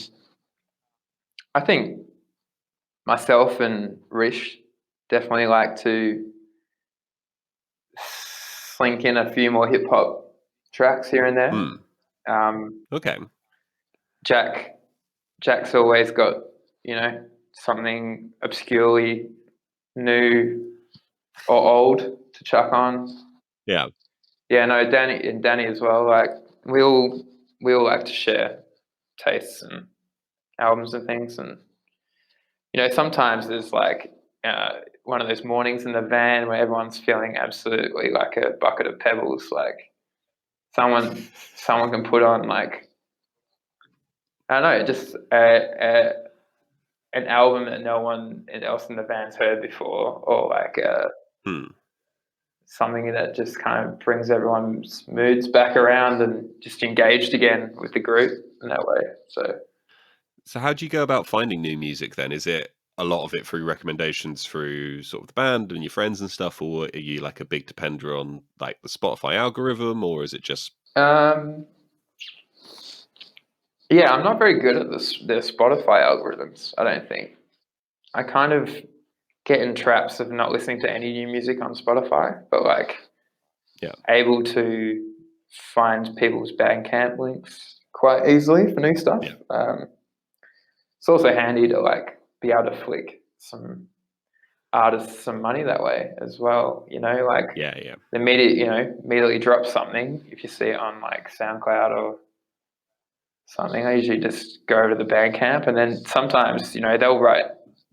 Speaker 2: think myself and Rish definitely like to slink in a few more hip hop tracks here and there.
Speaker 3: Okay.
Speaker 2: Jack's always got, something obscurely new or old to chuck on.
Speaker 3: Yeah.
Speaker 2: Yeah, no, Danny as well. Like we all like to share tastes and albums and things, and sometimes there's like one of those mornings in the van where everyone's feeling absolutely like a bucket of pebbles. Like someone can put on like, I don't know, just an album that no one else in the band's heard before, or like something that just kind of brings everyone's moods back around and just engaged again with the group in that way.
Speaker 3: So how do you go about finding new music then? Is it a lot of it through recommendations through sort of the band and your friends and stuff, or are you like a big depender on like the Spotify algorithm, or is it just...
Speaker 2: Yeah, I'm not very good at the Spotify algorithms, I don't think. I kind of get in traps of not listening to any new music on Spotify, but like able to find people's Bandcamp links quite easily for new stuff.
Speaker 3: Yeah.
Speaker 2: It's also handy to like be able to flick some artists some money that way as well. Like
Speaker 3: yeah.
Speaker 2: Immediately drop something if you see it on like SoundCloud or something. I usually just go over to the Bandcamp, and then sometimes they'll write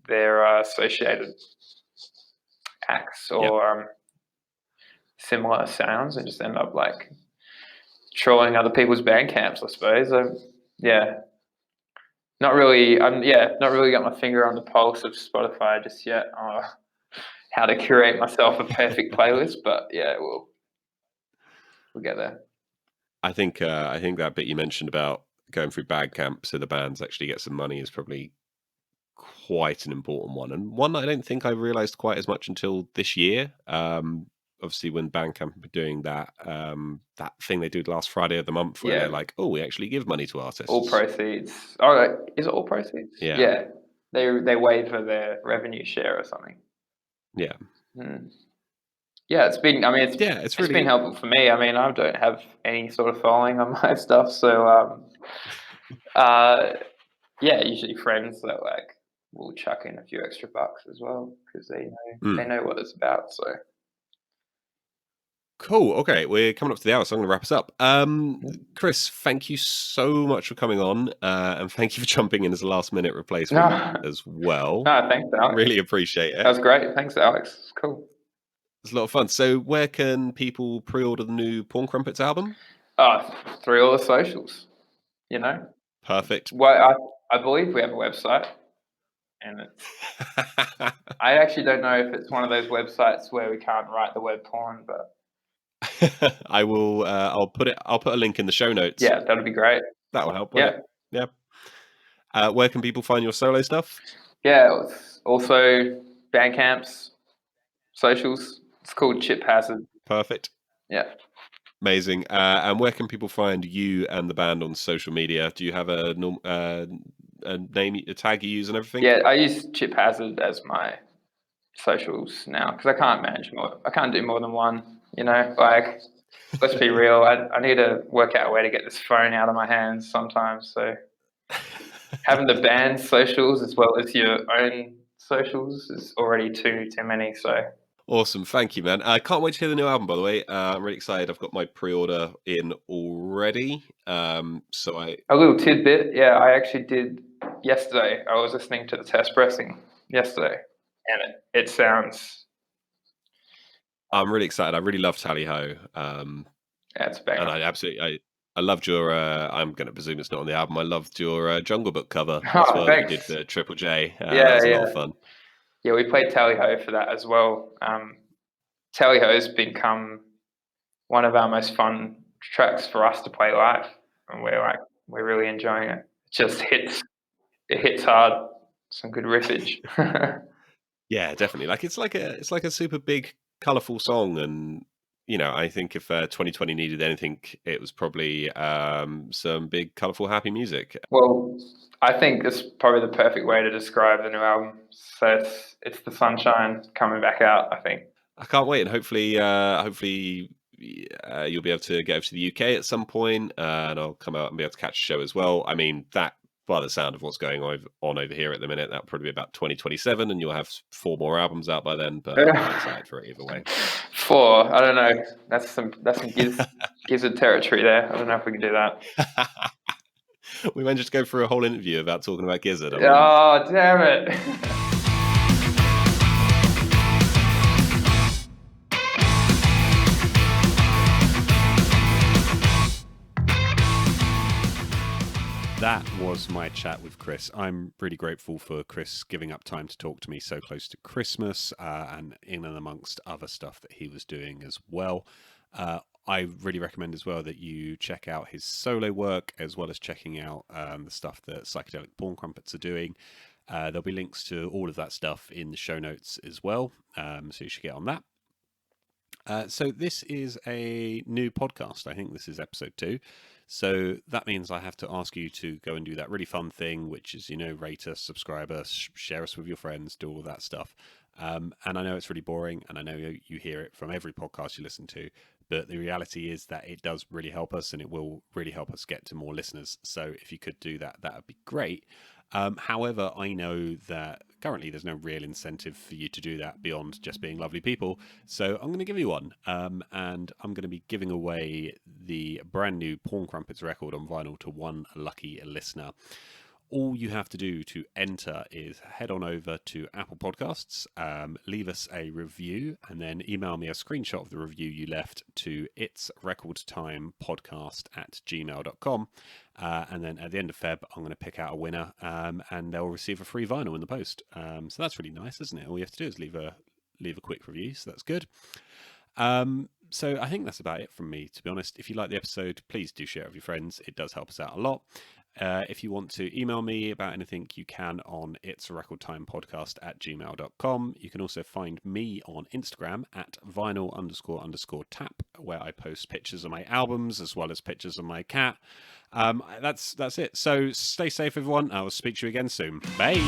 Speaker 2: their associated acts or similar sounds, and just end up like trolling other people's Bandcamps, I suppose. Not really got my finger on the pulse of Spotify just yet, or how to curate myself a perfect playlist, but we'll get there.
Speaker 3: I think that bit you mentioned about going through Bandcamp so the bands actually get some money is probably quite an important one, and one I don't think I realized quite as much until this year. Obviously when Bandcamp were doing that thing they do last Friday of the month where they're like, oh, we actually give money to artists.
Speaker 2: All proceeds. Oh, is it all proceeds?
Speaker 3: Yeah.
Speaker 2: They waive for their revenue share or something.
Speaker 3: Yeah.
Speaker 2: Yeah, it's been been helpful for me. I mean, I don't have any sort of following on my stuff, so usually friends that like will chuck in a few extra bucks as well because they know what it's about. So
Speaker 3: cool. Okay, we're coming up to the hour, so I'm going to wrap us up. Chris, thank you so much for coming on, and thank you for jumping in as a last-minute replacement as well.
Speaker 2: No, thanks, Alex.
Speaker 3: Really appreciate it.
Speaker 2: That was great. Thanks, Alex. It's cool.
Speaker 3: It's a lot of fun. So where can people pre-order the new Porn Crumpets album?
Speaker 2: Through all the socials,
Speaker 3: Perfect.
Speaker 2: Well, I believe we have a website, and it's... I actually don't know if it's one of those websites where we can't write the word porn, but
Speaker 3: I will. I'll put a link in the show notes.
Speaker 2: Yeah, that'd be great.
Speaker 3: That will help.
Speaker 2: Yeah.
Speaker 3: Where can people find your solo stuff?
Speaker 2: Yeah, it's also Bandcamp's socials. It's called Chip Hazard.
Speaker 3: Perfect.
Speaker 2: Yeah.
Speaker 3: Amazing. And where can people find you and the band on social media? Do you have a name, a tag you use and everything?
Speaker 2: Yeah, I use Chip Hazard as my socials now because I can't manage more. I can't do more than one. Like let's be real. I need to work out a way to get this phone out of my hands sometimes. So having the band socials as well as your own socials is already too many. So.
Speaker 3: Awesome. Thank you, man. I can't wait to hear the new album, by the way. I'm really excited. I've got my pre-order in already. A
Speaker 2: little tidbit. Yeah, I actually did yesterday. I was listening to the test pressing yesterday, and it sounds...
Speaker 3: I'm really excited. I really love Tally Ho.
Speaker 2: It's back.
Speaker 3: And I loved your, I'm going to presume it's not on the album. I loved your Jungle Book cover as well.
Speaker 2: Thanks.
Speaker 3: You did for Triple J.
Speaker 2: That
Speaker 3: was a lot of fun.
Speaker 2: Yeah, we played Tally Ho for that as well. Tally Ho's become one of our most fun tracks for us to play live, and we're really enjoying it. It hits hard. Some good riffage.
Speaker 3: Yeah, definitely. Like it's like a super big, colourful song, and I think if 2020 needed anything, it was probably some big, colourful, happy music.
Speaker 2: Well, I think it's probably the perfect way to describe the new album. So it's the sunshine coming back out, I think.
Speaker 3: I can't wait, and hopefully, you'll be able to get over to the UK at some point, and I'll come out and be able to catch a show as well. I mean, that by the sound of what's going on over here at the minute, that'll probably be about 2027, and you'll have 4 more albums out by then. But I'm excited for it either way.
Speaker 2: 4, I don't know. That's some gizzard territory there. I don't know if we can do that.
Speaker 3: We managed to go through a whole interview about talking about gizzard.
Speaker 2: Oh, damn it.
Speaker 1: That was my chat with Chris. I'm really grateful for Chris giving up time to talk to me so close to Christmas, and in and amongst other stuff that he was doing as well. I really recommend as well that you check out his solo work, as well as checking out the stuff that Psychedelic Porn Crumpets are doing. There'll be links to all of that stuff in the show notes as well, so you should get on that. So this is a new podcast. I think this is episode 2. So that means I have to ask you to go and do that really fun thing, which is, rate us, subscribe us, share us with your friends, do all that stuff. And I know it's really boring, and I know you hear it from every podcast you listen to, but the reality is that it does really help us, and it will really help us get to more listeners. So if you could do that, that would be great. However, I know that currently there's no real incentive for you to do that beyond just being lovely people. So I'm going to give you one, and I'm going to be giving away the brand new Porn Crumpets record on vinyl to one lucky listener. All you have to do to enter is head on over to Apple Podcasts, leave us a review, and then email me a screenshot of the review you left to ItsRecordTimePodcast@gmail.com. And then at the end of Feb, I'm going to pick out a winner, and they'll receive a free vinyl in the post. So that's really nice, isn't it? All you have to do is leave a quick review, so that's good. So I think that's about it from me, to be honest. If you like the episode, please do share it with your friends. It does help us out a lot. If you want to email me about anything, you can on ItsRecordTimePodcast@gmail.com. You can also find me on Instagram at vinyl__tap, where I post pictures of my albums as well as pictures of my cat. That's it. So stay safe, everyone. I will speak to you again soon. Bye.